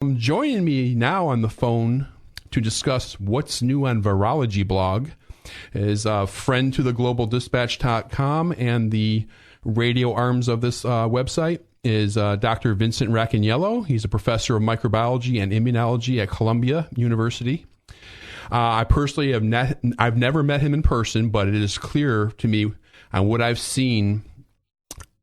Joining me now on the phone to discuss what's new on Virology blog is a friend to the globaldispatch.com and the radio arms of this website is Dr. Vincent Racaniello. He's a professor of microbiology and immunology at Columbia University. I personally I've never met him in person, but it is clear to me on what I've seen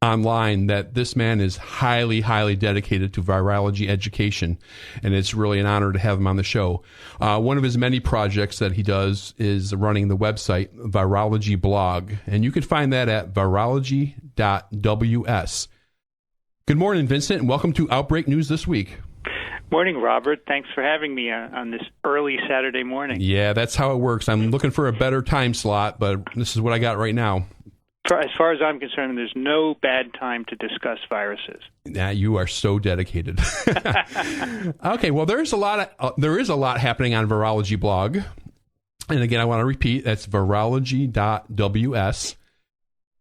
online that this man is highly, highly dedicated to virology education, and it's really an honor to have him on the show. One of his many projects that he does is running the website Virology blog, and you can find that at virology.ws. Good morning, Vincent, and welcome to Outbreak News This Week. Morning, Robert. Thanks for having me on this early Saturday morning. Yeah, that's how it works. I'm looking for a better time slot, but this is what I got right now. As far as I'm concerned, there's no bad time to discuss viruses. Yeah, you are so dedicated. Okay, well, there is a lot happening on Virology blog, and again, I want to repeat that's virology.ws,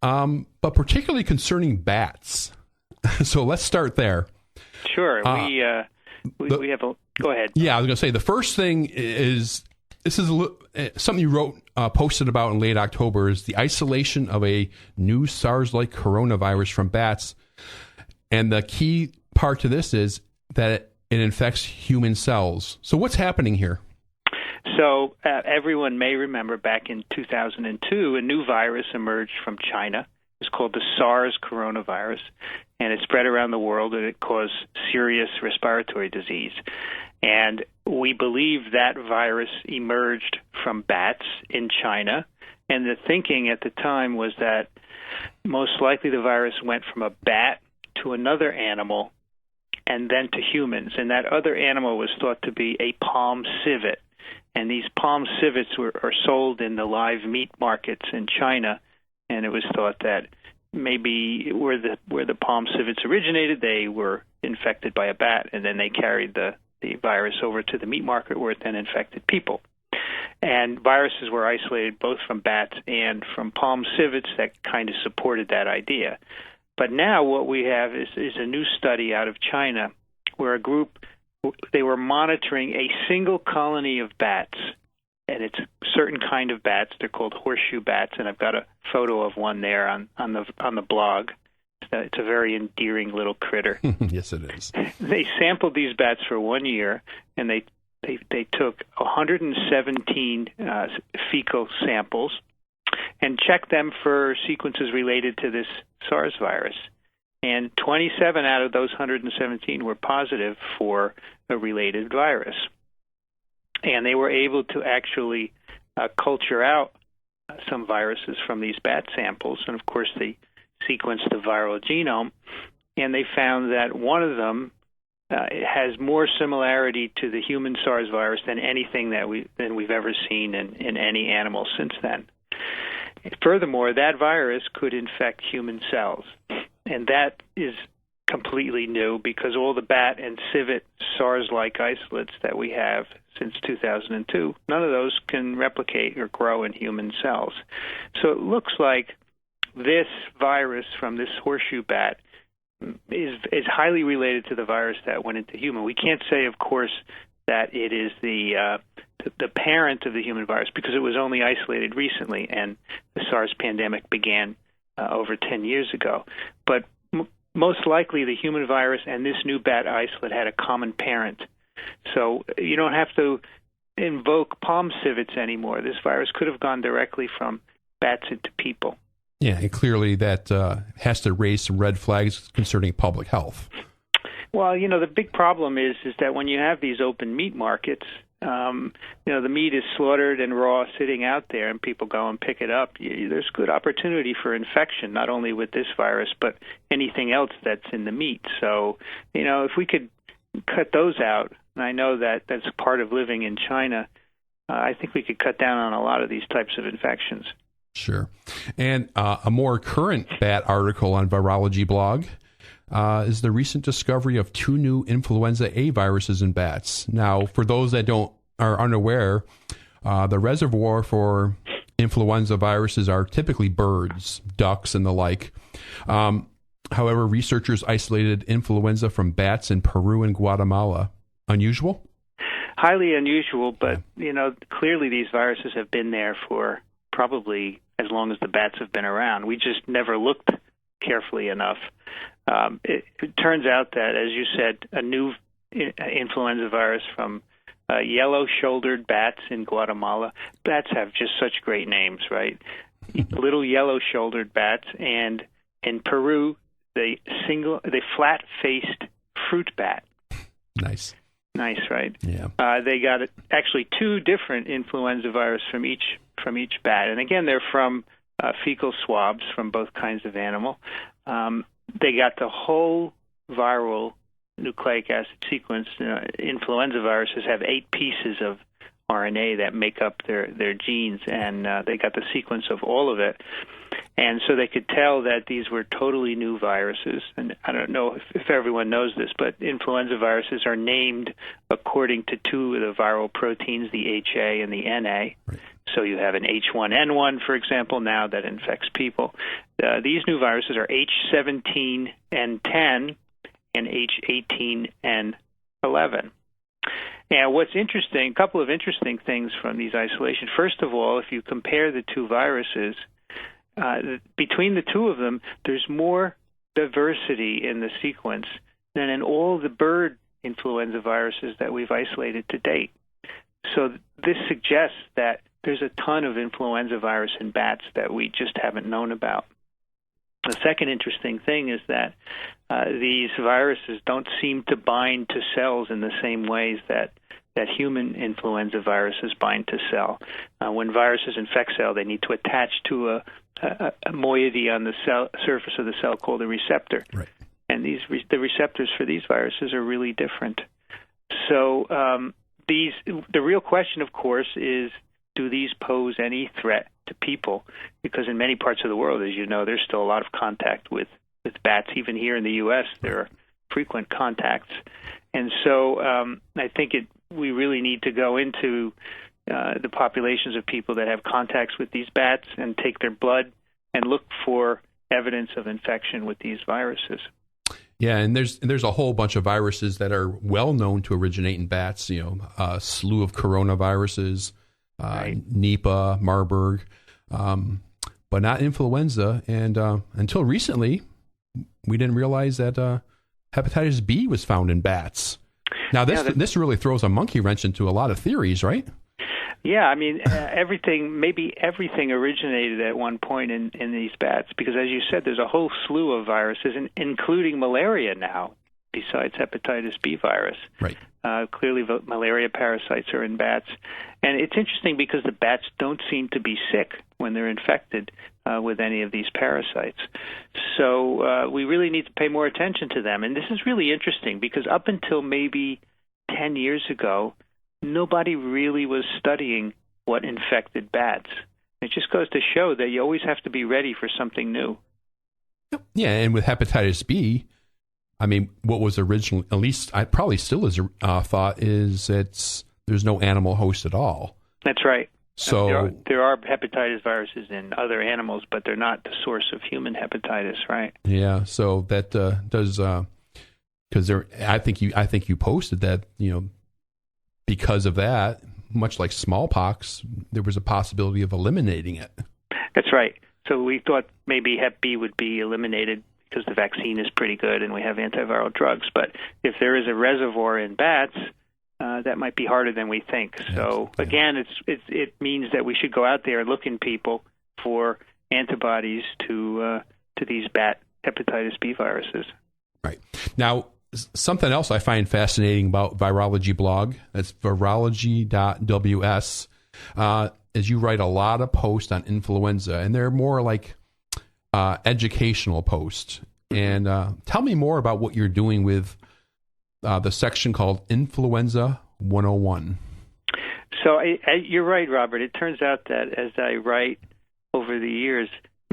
but particularly concerning bats. So let's start there. Sure. We have a. Go ahead. Yeah, I was going to say the first thing is this is something you wrote. Posted about in late October is the isolation of a new SARS-like coronavirus from bats. And the key part to this is that it infects human cells. So what's happening here? So everyone may remember back in 2002, a new virus emerged from China. It's called the SARS coronavirus, and it spread around the world, and it caused serious respiratory disease. And we believe that virus emerged from bats in China. And the thinking at the time was that most likely the virus went from a bat to another animal and then to humans. And that other animal was thought to be a palm civet. And these palm civets are sold in the live meat markets in China. And it was thought that maybe where the palm civets originated, they were infected by a bat, and then they carried the virus over to the meat market where it then infected people. And viruses were isolated both from bats and from palm civets that kind of supported that idea. But now what we have is a new study out of China where a group, they were monitoring a single colony of bats, and it's a certain kind of bats. They're called horseshoe bats, and I've got a photo of one there on the blog. It's a very endearing little critter. Yes, it is. They sampled these bats for 1 year, and they took 117 fecal samples and checked them for sequences related to this SARS virus. And 27 out of those 117 were positive for a related virus. And they were able to actually culture out some viruses from these bat samples. And, of course, they sequenced the viral genome, and they found that one of them has more similarity to the human SARS virus than anything that we've ever seen in any animal since then. Furthermore, that virus could infect human cells, and that is completely new because all the bat and civet SARS-like isolates that we have since 2002, none of those can replicate or grow in human cells. So it looks like this virus from this horseshoe bat is highly related to the virus that went into human. We can't say, of course, that it is the parent of the human virus because it was only isolated recently, and the SARS pandemic began over 10 years ago. But most likely the human virus and this new bat isolate had a common parent. So you don't have to invoke palm civets anymore. This virus could have gone directly from bats into people. Yeah, and clearly that has to raise some red flags concerning public health. Well, the big problem is that when you have these open meat markets, the meat is slaughtered and raw sitting out there, and people go and pick it up. There's good opportunity for infection, not only with this virus, but anything else that's in the meat. So, if we could cut those out, and I know that that's part of living in China, I think we could cut down on a lot of these types of infections. Sure. And a more current bat article on Virology blog is the recent discovery of 2 new influenza A viruses in bats. Now, for those that are unaware, the reservoir for influenza viruses are typically birds, ducks, and the like. However, researchers isolated influenza from bats in Peru and Guatemala. unusual? Highly unusual, but, clearly these viruses have been there for probably as long as the bats have been around. We just never looked carefully enough. It turns out that, as you said, a new influenza virus from yellow-shouldered bats in Guatemala. Bats have just such great names, right? Little yellow-shouldered bats, and in Peru, the flat-faced fruit bat. Nice, right? Yeah. They got actually two different influenza virus from each bat, and again, they're from fecal swabs from both kinds of animal. They got the whole viral nucleic acid sequence. Influenza viruses have 8 pieces of RNA that make up their genes, and they got the sequence of all of it. And so they could tell that these were totally new viruses. And I don't know if everyone knows this, but influenza viruses are named according to two of the viral proteins, the HA and the NA. Right. So you have an H1N1, for example, now that infects people. These new viruses are H17N10 and H18N11. And what's interesting, a couple of interesting things from these isolations. First of all, if you compare the two viruses, between the two of them, there's more diversity in the sequence than in all the bird influenza viruses that we've isolated to date. So this suggests that there's a ton of influenza virus in bats that we just haven't known about. The second interesting thing is that these viruses don't seem to bind to cells in the same ways that human influenza viruses bind to cell. When viruses infect cell, they need to attach to a moiety on the cell surface of the cell called a receptor. Right. And the receptors for these viruses are really different. So the real question, of course, is, do these pose any threat to people? Because in many parts of the world, as you know, there's still a lot of contact with bats. Even here in the U.S., there are frequent contacts. And so I think we really need to go into the populations of people that have contacts with these bats and take their blood and look for evidence of infection with these viruses. Yeah, and there's a whole bunch of viruses that are well known to originate in bats. A slew of coronaviruses, right. Nipah, Marburg, but not influenza. And until recently, we didn't realize that hepatitis B was found in bats. Now, this really throws a monkey wrench into a lot of theories, right? Yeah, I mean, everything originated at one point in these bats, because as you said, there's a whole slew of viruses, including malaria now, besides hepatitis B virus. Right. Clearly, malaria parasites are in bats. And it's interesting because the bats don't seem to be sick when they're infected with any of these parasites. So we really need to pay more attention to them. And this is really interesting because up until maybe 10 years ago, nobody really was studying what infected bats. It just goes to show that you always have to be ready for something new. Yeah, and with hepatitis B, I mean, what was originally, at least I probably still is thought, is there's no animal host at all. That's right. So there are hepatitis viruses in other animals, but they're not the source of human hepatitis, right? Yeah. So that does because I think you posted that because of that, much like smallpox, there was a possibility of eliminating it. That's right. So we thought maybe Hep B would be eliminated because the vaccine is pretty good and we have antiviral drugs. But if there is a reservoir in bats, that might be harder than we think. So again, it means that we should go out there and look in people for antibodies to these bat hepatitis B viruses. Right. Now, something else I find fascinating about Virology blog, that's virology.ws, is you write a lot of posts on influenza, and they're more like educational posts. And tell me more about what you're doing with the section called Influenza 101. So you're right, Robert. It turns out that as I write over the years,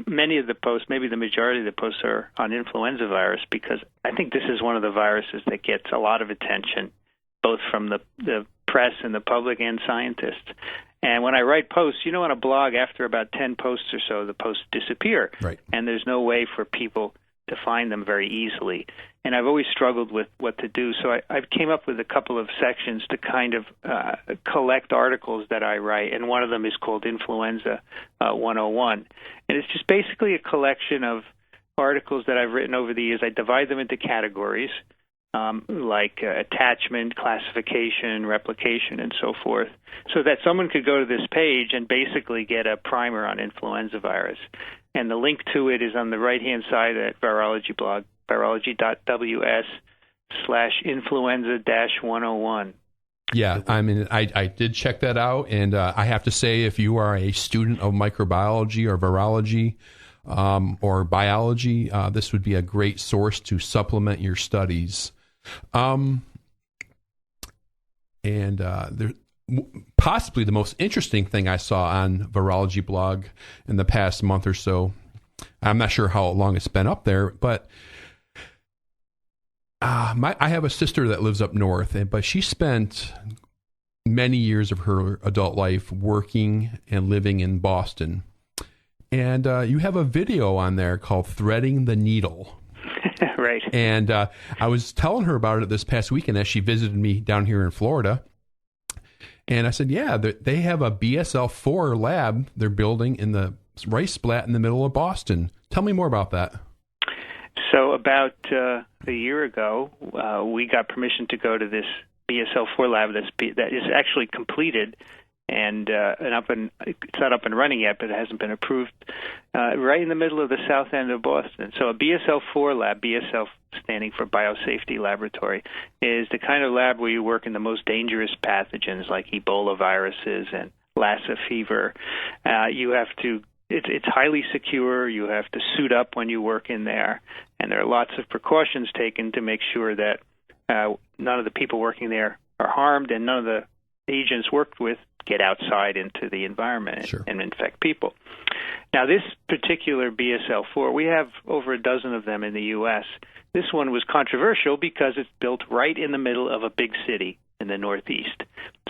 many of the posts, maybe the majority of the posts, are on influenza virus, because I think this is one of the viruses that gets a lot of attention, both from the press and the public and scientists. And when I write posts, on a blog, after about 10 posts or so, the posts disappear. Right. And there's no way for people to find them very easily. and I've always struggled with what to do. So I came up with a couple of sections to kind of collect articles that I write, and one of them is called Influenza 101. And it's just basically a collection of articles that I've written over the years. I divide them into categories, like attachment, classification, replication, and so forth, so that someone could go to this page and basically get a primer on influenza virus. And the link to it is on the right-hand side at Virology blog, virology.ws/influenza-101. Yeah, I mean, I did check that out, and I have to say, if you are a student of microbiology or virology or biology, this would be a great source to supplement your studies. Possibly the most interesting thing I saw on Virology blog in the past month or so, I'm not sure how long it's been up there, but I have a sister that lives up north, but she spent many years of her adult life working and living in Boston. And you have a video on there called Threading the Needle. Right. And I was telling her about it this past weekend as she visited me down here in Florida. And I said, yeah, they have a BSL-4 lab they're building in the rice splat in the middle of Boston. Tell me more about that. So about a year ago, we got permission to go to this BSL-4 lab that is actually completed, and it's not up and running yet, but it hasn't been approved, right in the middle of the south end of Boston. So a BSL-4 lab, BSL standing for Biosafety Laboratory, is the kind of lab where you work in the most dangerous pathogens like Ebola viruses and Lassa fever. It's highly secure. You have to suit up when you work in there, and there are lots of precautions taken to make sure that none of the people working there are harmed and none of the agents worked with get outside into the environment and infect people. Now, this particular BSL-4, we have over a dozen of them in the U.S. This one was controversial because it's built right in the middle of a big city in the Northeast.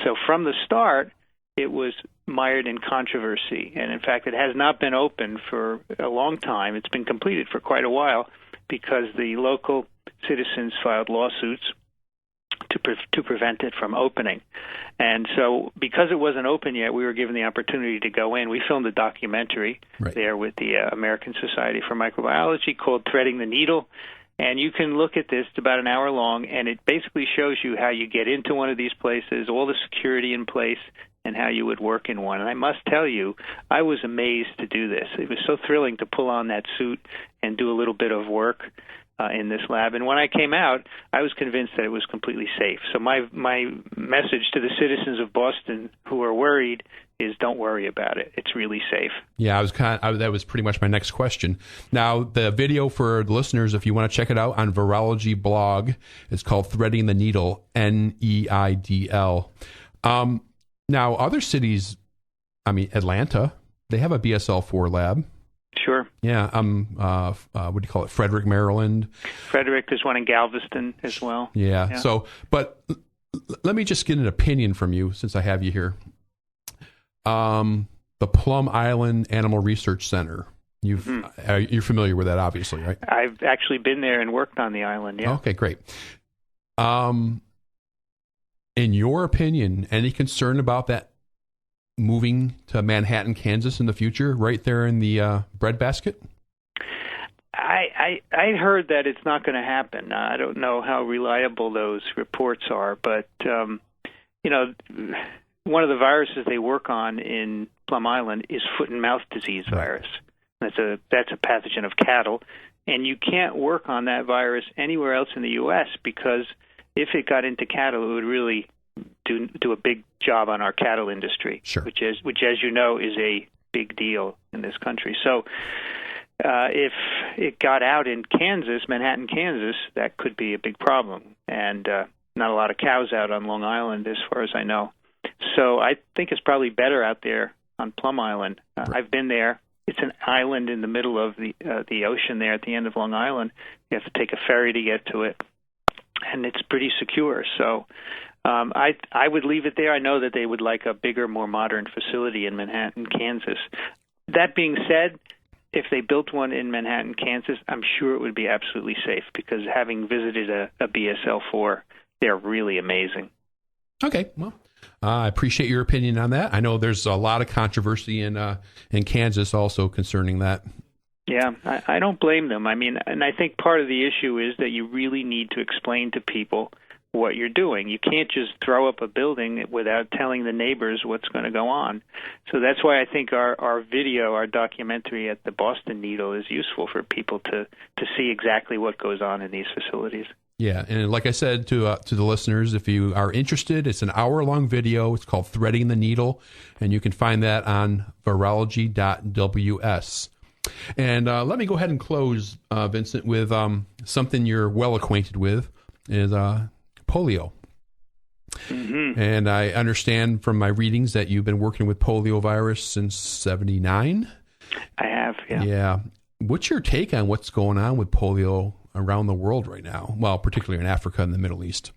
So from the start, it was mired in controversy. And in fact, it has not been open for a long time. It's been completed for quite a while because the local citizens filed lawsuits to prevent it from opening. And so because it wasn't open yet, we were given the opportunity to go in. We filmed a documentary there with the American Society for Microbiology called Threading the Needle. And you can look at this. It's about an hour long, and it basically shows you how you get into one of these places, all the security in place, and how you would work in one. And I must tell you, I was amazed to do this. It was so thrilling to pull on that suit and do a little bit of work in this lab. And when I came out, I was convinced that it was completely safe. So my message to the citizens of Boston who are worried is don't worry about it. It's really safe. Yeah, that was pretty much my next question. Now, the video for the listeners, if you want to check it out on Virology blog, it's called Threading the Needle, Neidl. Now, other cities, Atlanta, they have a BSL-4 lab. Sure. Yeah. What do you call it? Frederick, Maryland. Frederick, there's one in Galveston as well. Yeah. So, but let me just get an opinion from you since I have you here. The Plum Island Animal Research Center. You're familiar with that, obviously, right? I've actually been there and worked on the island. Yeah. Okay, great. In your opinion, any concern about that moving to Manhattan, Kansas in the future, right there in the breadbasket? I heard that it's not going to happen. I don't know how reliable those reports are, but one of the viruses they work on in Plum Island is foot and mouth disease virus. That's a pathogen of cattle, and you can't work on that virus anywhere else in the U.S. because if it got into cattle, it would really do a big job on our cattle industry, which as you know is a big deal in this country. So if it got out in Kansas, Manhattan, Kansas, that could be a big problem, and not a lot of cows out on Long Island as far as I know. So I think it's probably better out there on Plum Island. I've been there. It's an island in the middle of the ocean there at the end of Long Island. You have to take a ferry to get to it, and it's pretty secure. So I would leave it there. I know that they would like a bigger, more modern facility in Manhattan, Kansas. That being said, if they built one in Manhattan, Kansas, I'm sure it would be absolutely safe, because having visited a BSL-4, they're really amazing. Okay, well, I appreciate your opinion on that. I know there's a lot of controversy in Kansas also concerning that. Yeah, I don't blame them. I mean, and I think part of the issue is that you really need to explain to people what you're doing. You can't just throw up a building without telling the neighbors what's going to go on. So that's why I think our video, our documentary at the Boston Needle is useful for people to see exactly what goes on in these facilities. Yeah, and like I said to the listeners, if you are interested, it's an hour-long video. It's called Threading the Needle, and you can find that on virology.ws. And let me go ahead and close, Vincent, with something you're well acquainted with, is polio. Mm-hmm. And I understand from my readings that you've been working with polio virus since '79. I have, yeah. Yeah. What's your take on what's going on with polio around the world right now? Well, particularly in Africa and the Middle East.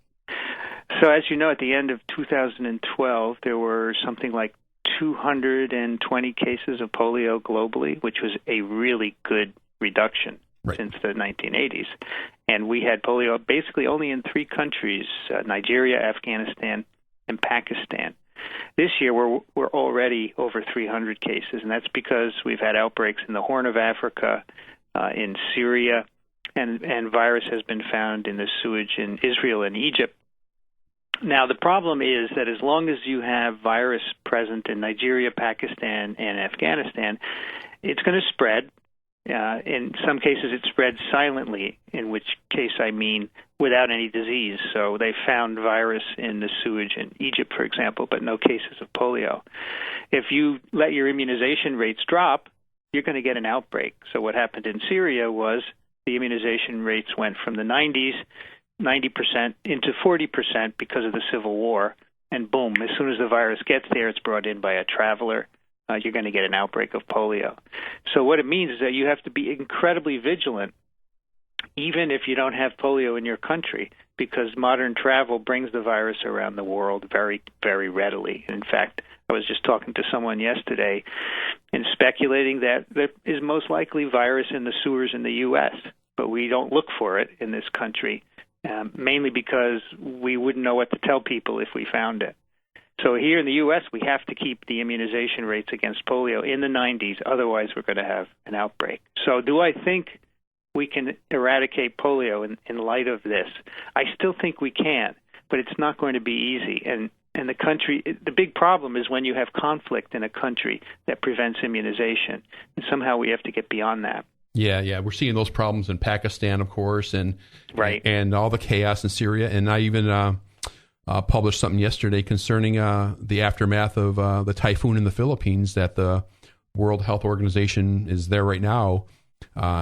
So as you know, at the end of 2012, there were something like 220 cases of polio globally, which was a really good reduction since the 1980s. And we had polio basically only in 3 countries, Nigeria, Afghanistan, and Pakistan. This year, we're already over 300 cases, and that's because we've had outbreaks in the Horn of Africa, in Syria, and virus has been found in the sewage in Israel and Egypt. Now, the problem is that as long as you have virus present in Nigeria, Pakistan, and Afghanistan, it's going to spread. In some cases, it spreads silently, in which case I mean without any disease. So they found virus in the sewage in Egypt, for example, but no cases of polio. If you let your immunization rates drop, you're going to get an outbreak. So what happened in Syria was the immunization rates went from the 90% into 40% because of the civil war, and boom, as soon as the virus gets there, it's brought in by a traveler. You're going to get an outbreak of polio. So what it means is that you have to be incredibly vigilant, even if you don't have polio in your country, because modern travel brings the virus around the world very, very readily. In fact, I was just talking to someone yesterday and speculating that there is most likely virus in the sewers in the U.S., but we don't look for it in this country, mainly because we wouldn't know what to tell people if we found it. So here in the U.S., we have to keep the immunization rates against polio in the 90s. Otherwise, we're going to have an outbreak. So do I think we can eradicate polio in light of this? I still think we can, but it's not going to be easy. And the big problem is when you have conflict in a country that prevents immunization. And somehow we have to get beyond that. Yeah. We're seeing those problems in Pakistan, of course, and all the chaos in Syria. And I even published something yesterday concerning the aftermath of the typhoon in the Philippines, that the World Health Organization is there right now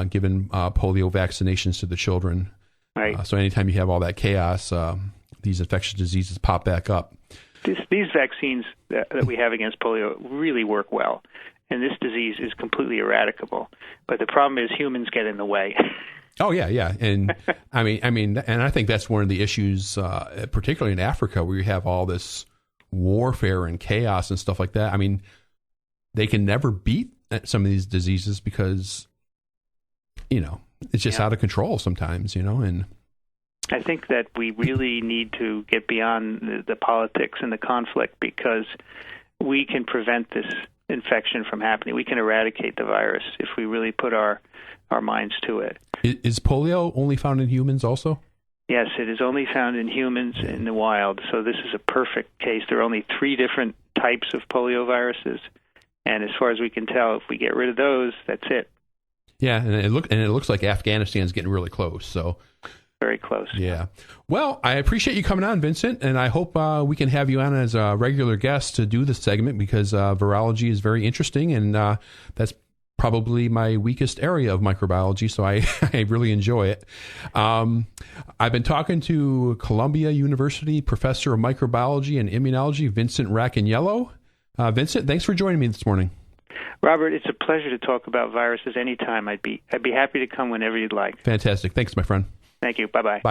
giving polio vaccinations to the children. Right. So anytime you have all that chaos, these infectious diseases pop back up. These vaccines that we have against polio really work well, and this disease is completely eradicable. But the problem is humans get in the way. Oh yeah, and I mean, and I think that's one of the issues, particularly in Africa, where you have all this warfare and chaos and stuff like that. I mean, they can never beat some of these diseases because, it's just out of control sometimes, and I think that we really need to get beyond the politics and the conflict, because we can prevent this infection from happening. We can eradicate the virus if we really put our minds to it. Is polio only found in humans also? Yes, it is only found in humans in the wild. So this is a perfect case. There are only 3 different types of polio viruses, and as far as we can tell, if we get rid of those, that's it. Yeah, and it looks like Afghanistan's getting really close. So very close. Yeah. Well, I appreciate you coming on, Vincent, and I hope we can have you on as a regular guest to do this segment, because virology is very interesting, and that's probably my weakest area of microbiology, so I really enjoy it. I've been talking to Columbia University professor of microbiology and immunology, Vincent Racaniello. Vincent, thanks for joining me this morning. Robert, it's a pleasure to talk about viruses anytime. I'd be happy to come whenever you'd like. Fantastic. Thanks, my friend. Thank you. Bye-bye. Bye.